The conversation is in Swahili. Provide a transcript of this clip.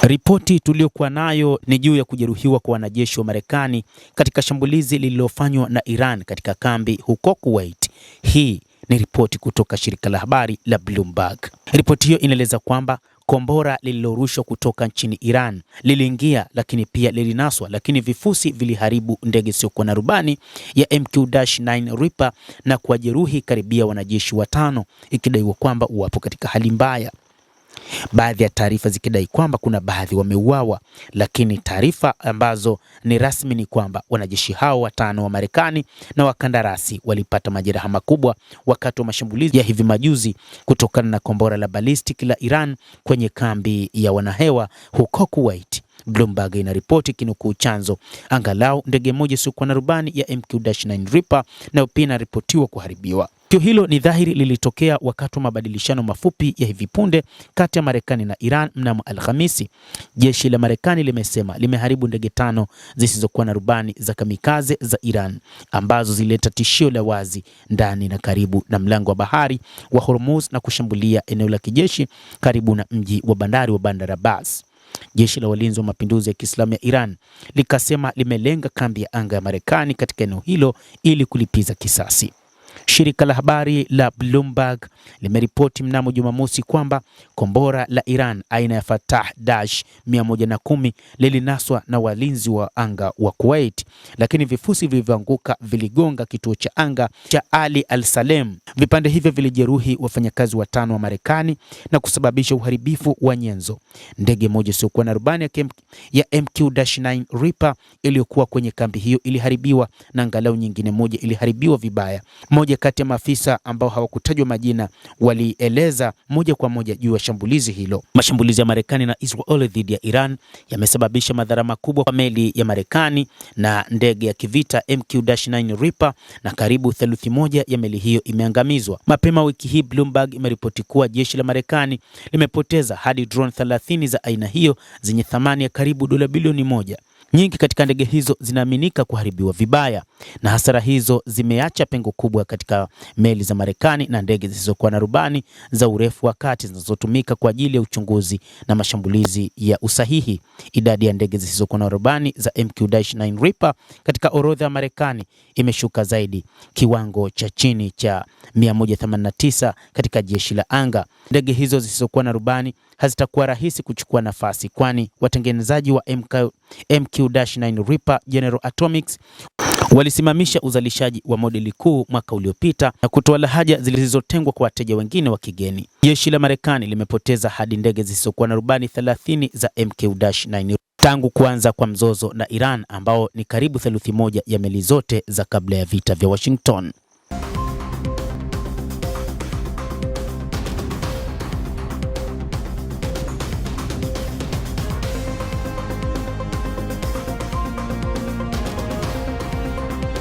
Ripoti tuliyokuwa nayo ni juu ya kujeruhiwa kwa wanajeshi wa Marekani katika shambulizi lililofanywa na Iran katika kambi huko Kuwait. Hii ni ripoti kutoka shirika la habari la Bloomberg. Ripoti hiyo inaeleza kwamba kombora lililorushwa kutoka nchini Iran liliingia lakini pia lilinaswa, lakini vifusi viliharibu ndege isiyokuwa na rubani ya MQ-9 Reaper na kuwajeruhi karibia wanajeshi 5, ikidaiwa kwamba wapo katika hali mbaya. Baadhi ya taarifa zikidai kwamba kuna baadhi wameuawa, lakini taarifa ambazo ni rasmi ni kwamba wanajeshi hao 5 wa Marekani na wakandarasi walipata majeraha makubwa wakati wa mashambulizi ya hivi majuzi kutokana na kombora la ballistic la Iran kwenye kambi ya wanahewa huko Kuwait. Bloomberg inaripoti kinukuu chanzo, angalau ndege moja isiyokuwa na rubani ya MQ-9 Reaper nayo pia inaripotiwa kuharibiwa. Tukio hilo ni dhahiri lilitokea wakati wa mabadilishano mafupi ya hivi punde kati ya Marekani na Iran mnamo Alhamisi. Jeshi la Marekani limesema limeharibu ndege 5 zisizokuwa na rubani za kamikaze za Iran ambazo zilileta tishio la wazi ndani na karibu na mlango wa bahari wa Hormuz na kushambulia eneo la kijeshi karibu na mji wa bandari wa Bandar Abbas. Jeshi la Walinzi wa Mapinduzi ya Kiislamu ya Iran likasema limelenga kambi ya anga ya Marekani katika eneo hilo ili kulipiza kisasi. Shirika la habari la Bloomberg limeripoti mnamo Jumamosi kwamba kombora la Iran aina ya Fatah-110 lilinaswa na walinzi wa anga wa Kuwait, lakini vifusi vilivyoanguka viligonga kituo cha anga cha Ali Al-Salem. Vipande hivyo vilijeruhi wafanyakazi 5 wa Marekani na kusababisha uharibifu wa nyenzo. Ndege moja isiyokuwa na rubani ya MQ-9 Reaper iliyokuwa kwenye kambi hiyo iliharibiwa na angalau nyingine moja iliharibiwa vibaya. Moja kati ya maafisa ambao hawakutajwa majina walieleza moja kwa moja juu ya shambulizi hilo. Mashambulizi ya Marekani na Israel dhidi ya Iran yamesababisha madhara makubwa kwa meli ya Marekani na ndege ya kivita MQ-9 Reaper, na karibu theluthi moja ya meli hiyo imeangamizwa. Mapema wiki hii Bloomberg imeripoti kuwa jeshi la Marekani limepoteza hadi drone 30 za aina hiyo zenye thamani ya karibu dola bilioni 1. Nyingi katika ndege hizo zinaaminika kuharibiwa vibaya, na hasara hizo zimeacha pengo kubwa katika meli za Marekani na ndege zisizokuwa na rubani za urefu wa kati zinazotumika kwa ajili ya uchunguzi na mashambulizi ya usahihi. Idadi ya ndege zisizokuwa na rubani za MQ-9 Reaper katika orodha ya Marekani imeshuka zaidi, kiwango cha chini cha 189 katika jeshi la anga. Ndege hizo zisizokuwa na rubani hazitakuwa rahisi kuchukua nafasi, kwani watengenezaji wa MQ-9 Reaper General Atomics walisimamisha uzalishaji wa modeli kuu mwaka uliopita na kutoa lahaja zilizotengwa kwa wateja wengine wa kigeni. Jeshi la Marekani limepoteza hadi ndege zisizokuwa na rubani 30 za MQ-9 tangu kuanza kwa mzozo na Iran, ambao ni karibu theluthi moja ya meli zote za kabla ya vita vya Washington.